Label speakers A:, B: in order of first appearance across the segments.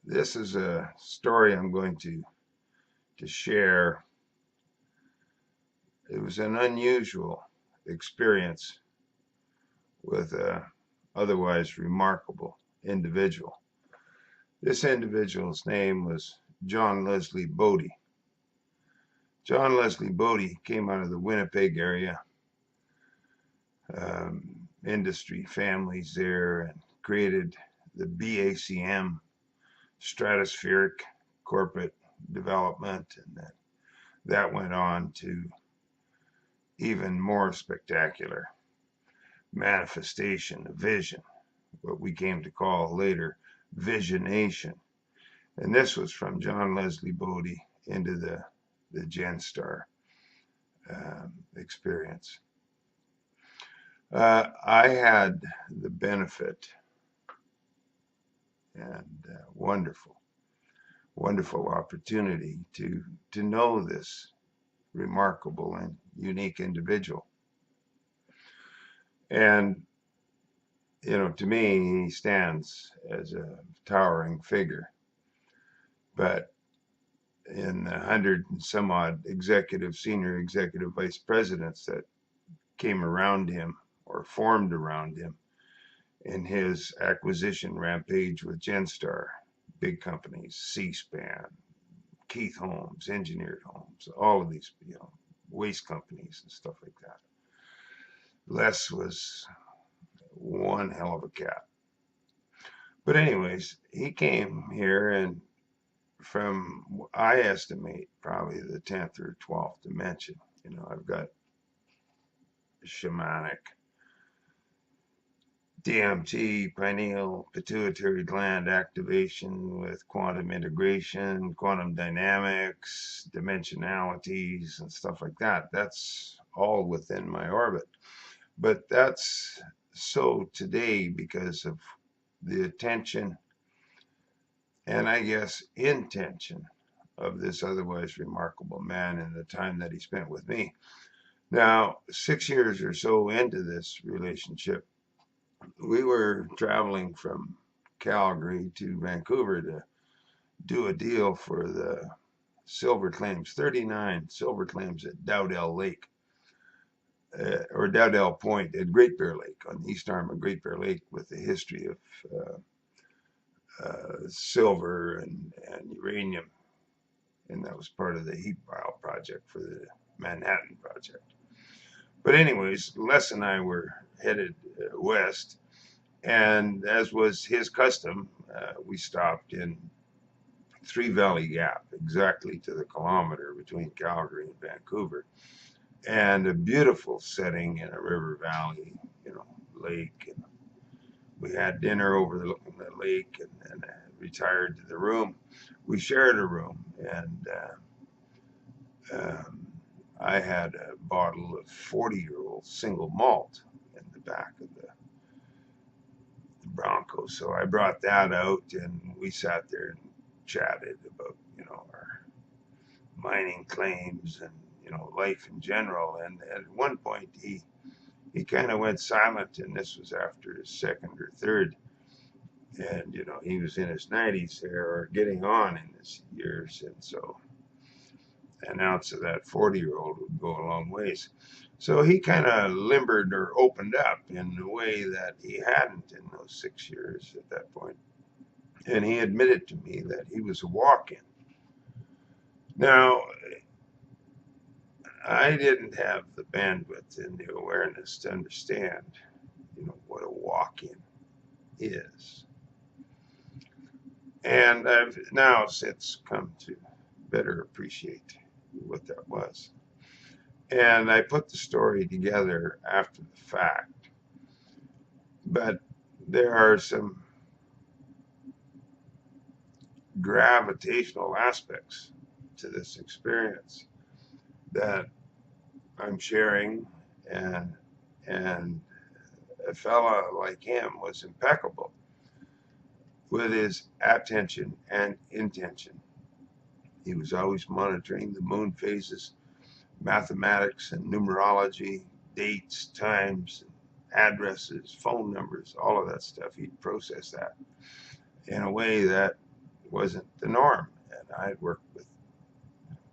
A: This is a story I'm going to share. It was an unusual experience with a otherwise remarkable individual. This individual's name was John Leslie Bodie. John Leslie Bodie came out of the Winnipeg area, industry families there, and created the BACM, Stratospheric Corporate Development, and that went on to even more spectacular manifestation of vision, what we came to call later visionation. And this was from John Leslie Bodie into the GenStar experience. I had the benefit and wonderful opportunity to know this remarkable and unique individual. And, to me, he stands as a towering figure. But in the 100 and some odd senior executive vice presidents that came around him or formed around him in his acquisition rampage with GenStar, big companies, C-SPAN, Keith Homes, Engineered Homes, all of these, waste companies and stuff like that. Les was one hell of a cat. But anyways, he came here, and from, I estimate, probably the 10th or 12th dimension. I've got shamanic, DMT, pineal pituitary gland activation with quantum integration, quantum dynamics, dimensionalities, and stuff like that. That's all within my orbit. But that's so today because of the attention and, I guess, intention of this otherwise remarkable man in the time that he spent with me. Now, 6 years or so into this relationship, we were traveling from Calgary to Vancouver to do a deal for the silver claims, 39 silver claims at Dowdell Lake, or Dowdell Point at Great Bear Lake, on the east arm of Great Bear Lake, with the history of silver and uranium. And that was part of the heat pile project for the Manhattan Project. But anyways, Les and I were headed west, and as was his custom, we stopped in Three Valley Gap, exactly to the kilometer between Calgary and Vancouver, and a beautiful setting in a river valley, lake. And we had dinner overlooking the lake, and retired to the room. We shared a room, and I had a bottle of 40-year-old single malt in the back of the Bronco. So I brought that out, and we sat there and chatted about, our mining claims and, life in general. And at one point, he kind of went silent, and this was after his second or third. And, he was in his 90s there, or getting on in his years. And so an ounce of that 40-year-old would go a long ways. So he kind of limbered or opened up in a way that he hadn't in those 6 years at that point. And he admitted to me that he was a walk-in. Now, I didn't have the bandwidth and the awareness to understand, what a walk-in is. And I've now since come to better appreciate what that was. And I put the story together after the fact. But there are some gravitational aspects to this experience that I'm sharing, and a fella like him was impeccable with his attention and intention. He was always monitoring the moon phases, mathematics and numerology, dates, times, addresses, phone numbers, all of that stuff. He'd process that in a way that wasn't the norm. And I'd worked with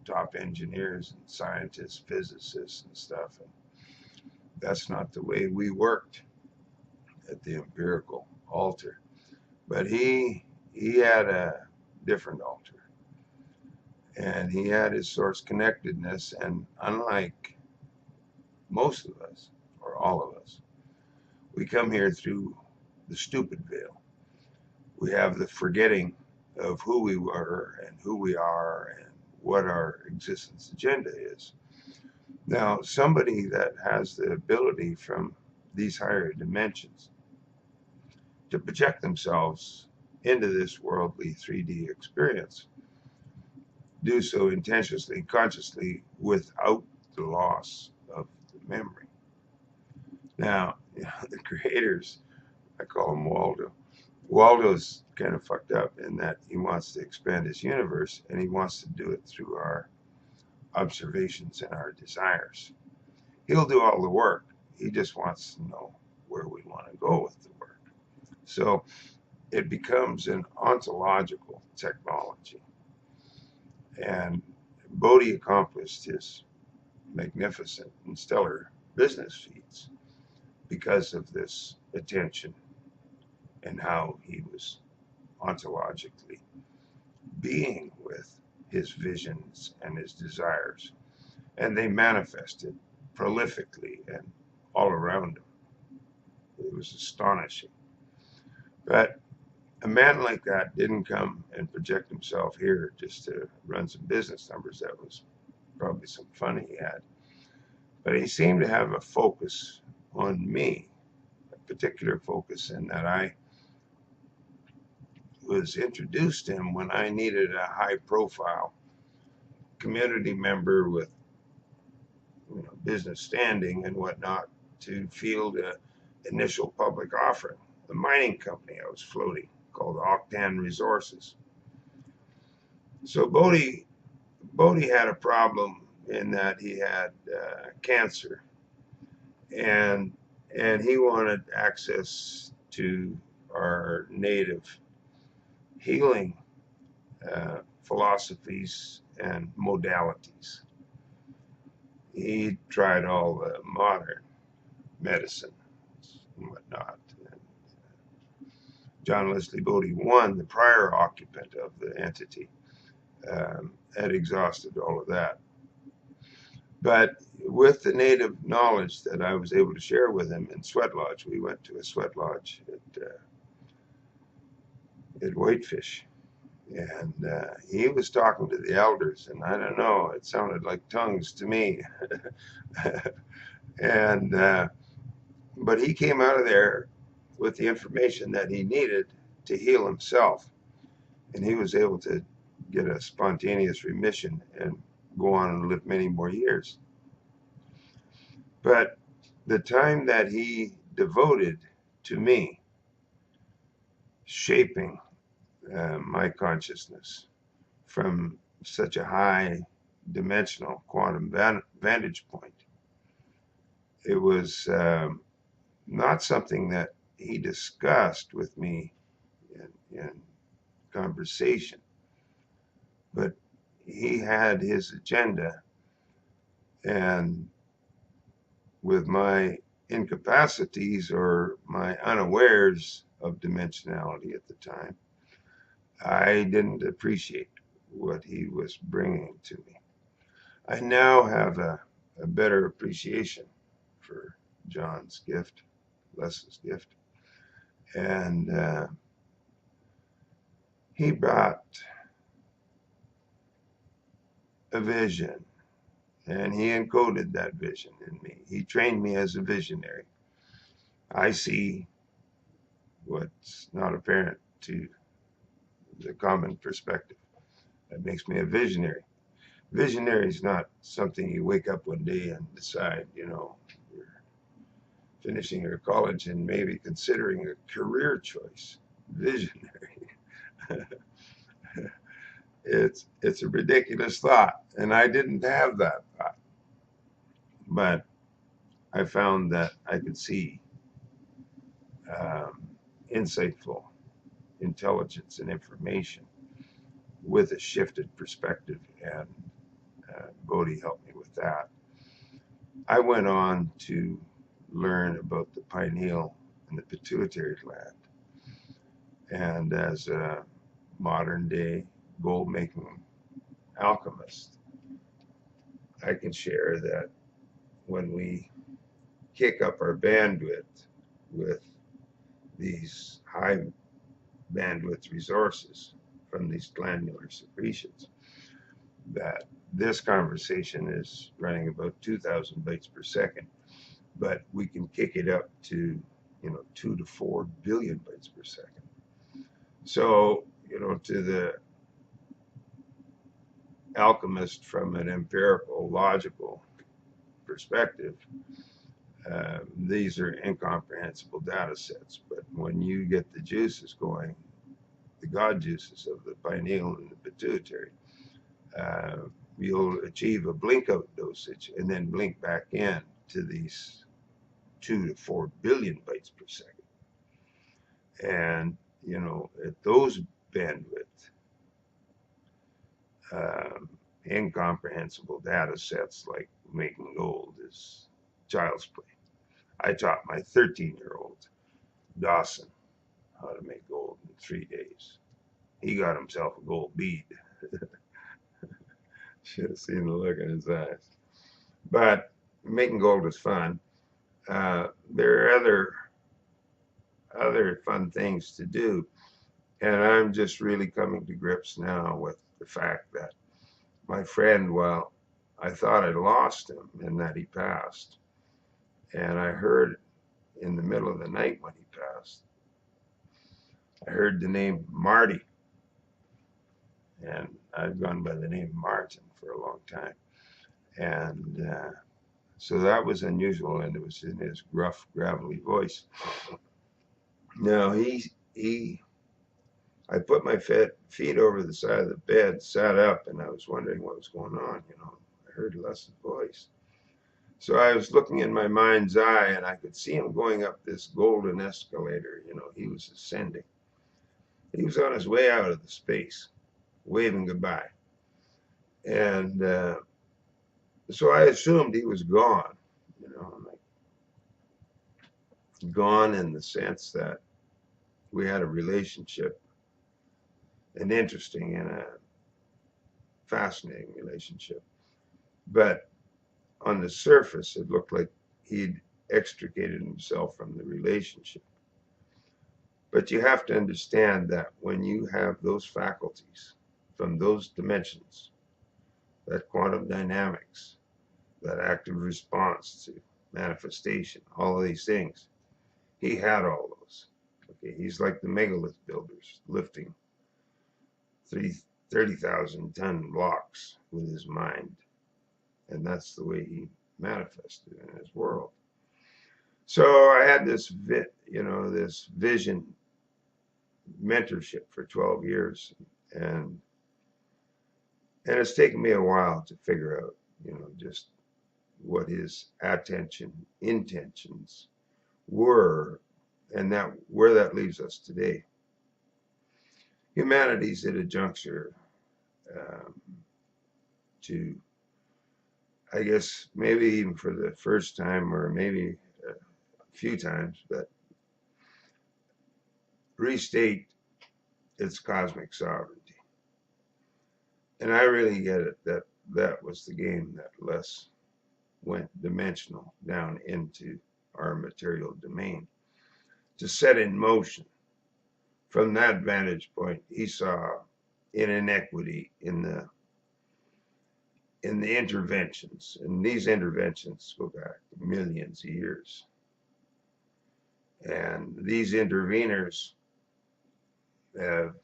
A: top engineers and scientists, physicists and stuff. And that's not the way we worked at the empirical altar. But he had a different altar. And he had his source connectedness. And unlike most of us, or all of us, we come here through the stupid veil. We have the forgetting of who we were and who we are and what our existence agenda is. Now, somebody that has the ability from these higher dimensions to project themselves into this worldly 3D experience, do so intentionally, consciously, without the loss of the memory. Now, the creators, I call him Waldo. Waldo's kind of fucked up in that he wants to expand his universe, and he wants to do it through our observations and our desires. He'll do all the work. He just wants to know where we want to go with the work. So it becomes an ontological technology. And Bodie accomplished his magnificent and stellar business feats because of this attention and how he was ontologically being with his visions and his desires. And they manifested prolifically and all around him. It was astonishing. But a man like that didn't come and project himself here just to run some business numbers. That was probably some fun he had. But he seemed to have a focus on me, a particular focus, in that I was introduced to him when I needed a high profile community member with business standing and whatnot to field an initial public offering. The mining company I was floating called Octane Resources. So Bodie had a problem in that he had cancer, and he wanted access to our native healing philosophies and modalities. He tried all the modern medicine and whatnot. And John Leslie Bodie I, the prior occupant of the entity, had exhausted all of that. But with the native knowledge that I was able to share with him in Sweat Lodge, we went to a sweat lodge at Whitefish. And he was talking to the elders, and I don't know, it sounded like tongues to me. And but he came out of there with the information that he needed to heal himself, and he was able to get a spontaneous remission and go on and live many more years. But the time that he devoted to me, shaping my consciousness from such a high dimensional quantum vantage point, it was not something that he discussed with me in conversation, but he had his agenda, and with my incapacities or my unawares of dimensionality at the time, I didn't appreciate what he was bringing to me. I now have a better appreciation for John's gift, Les's gift. And he brought a vision, and he encoded that vision in me. He trained me as a visionary. I see what's not apparent to the common perspective. That makes me a visionary. Visionary is not something you wake up one day and decide, you're finishing your college and maybe considering a career choice. Visionary. It's a ridiculous thought, and I didn't have that thought. But I found that I could see insightful intelligence and information with a shifted perspective, and Bodie helped me with that. I went on to learn about the pineal and the pituitary gland, and as a modern day gold making alchemist, I can share that when we kick up our bandwidth with these high bandwidth resources from these glandular secretions, that this conversation is running about 2,000 bytes per second, but we can kick it up to 2 to 4 billion bytes per second. So to the alchemist, from an empirical, logical perspective, these are incomprehensible data sets. But when you get the juices going, the God juices of the pineal and the pituitary, you'll achieve a blink out dosage and then blink back in to these 2 to 4 billion bytes per second. And, at those bandwidth, incomprehensible data sets like making gold is child's play. I taught my 13-year-old Dawson how to make gold in 3 days. He got himself a gold bead. Should have seen the look in his eyes. But making gold is fun. There are other fun things to do. And I'm just really coming to grips now with the fact that my friend, well, I thought I'd lost him and that he passed. And I heard in the middle of the night when he passed, I heard the name Marty. And I've gone by the name Martin for a long time. And so that was unusual, and it was in his gruff, gravelly voice. Now, I put my feet over the side of the bed, sat up, and I was wondering what was going on. I heard Les's voice. So I was looking in my mind's eye, and I could see him going up this golden escalator. He was ascending. He was on his way out of the space, waving goodbye. And so I assumed he was gone, gone in the sense that we had a relationship, an interesting and a fascinating relationship. But on the surface, it looked like he'd extricated himself from the relationship. But you have to understand that when you have those faculties from those dimensions, that quantum dynamics, that active response to manifestation, all of these things, he had all those. Okay, he's like the megalith builders, lifting 30,000 ton blocks with his mind. And that's the way he manifested in his world. So I had this vision mentorship for 12 years. And it's taken me a while to figure out, just what his intentions were, and where that leaves us today. Humanity's at a juncture to, I guess, maybe even for the first time, or maybe a few times, but restate its cosmic sovereignty. And I really get it that was the game that Les went dimensional down into our material domain to set in motion. From that vantage point, he saw an inequity in the interventions, and these interventions go back millions of years. And these interveners have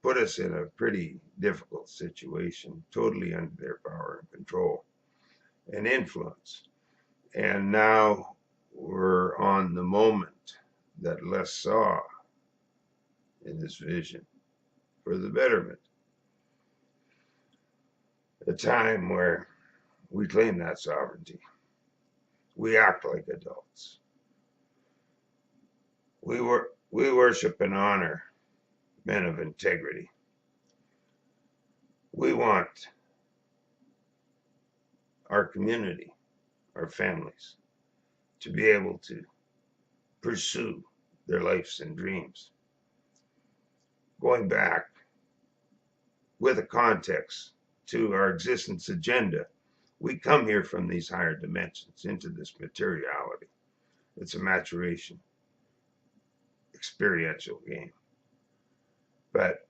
A: put us in a pretty difficult situation, totally under their power and control and influence. And now we're on the moment that Les saw in his vision for the betterment. A time where we claim that sovereignty. We act like adults. We worship and honor men of integrity. We want our community, our families, to be able to pursue their lives and dreams. Going back with a context to our existence agenda, we come here from these higher dimensions into this materiality. It's a maturation, experiential game. But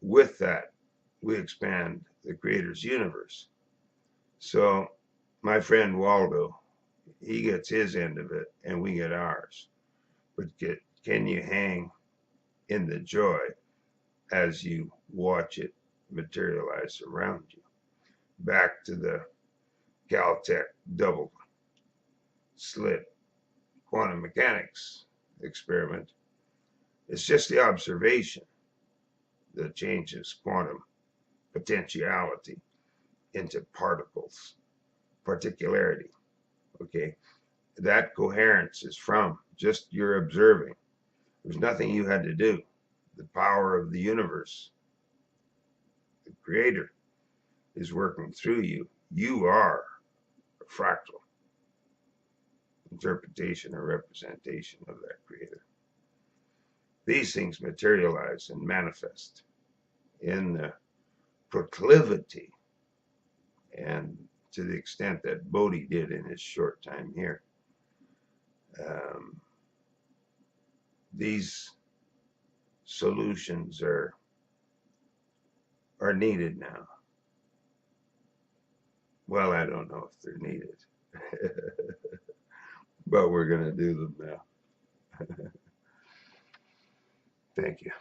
A: with that, we expand the Creator's universe. So my friend Waldo, he gets his end of it and we get ours. But can you hang in the joy as you watch it materialize around you? Back to the Caltech double slit quantum mechanics experiment. It's just the observation that changes quantum potentiality into particles, particularity. Okay, that coherence is from just your observing. There's nothing you had to do. The power of the universe, the Creator, is working through you. You are a fractal interpretation or representation of that Creator. These things materialize and manifest in the proclivity and to the extent that Bodie did in his short time here. These solutions are needed now. Well, I don't know if they're needed, but we're going to do them now. Thank you.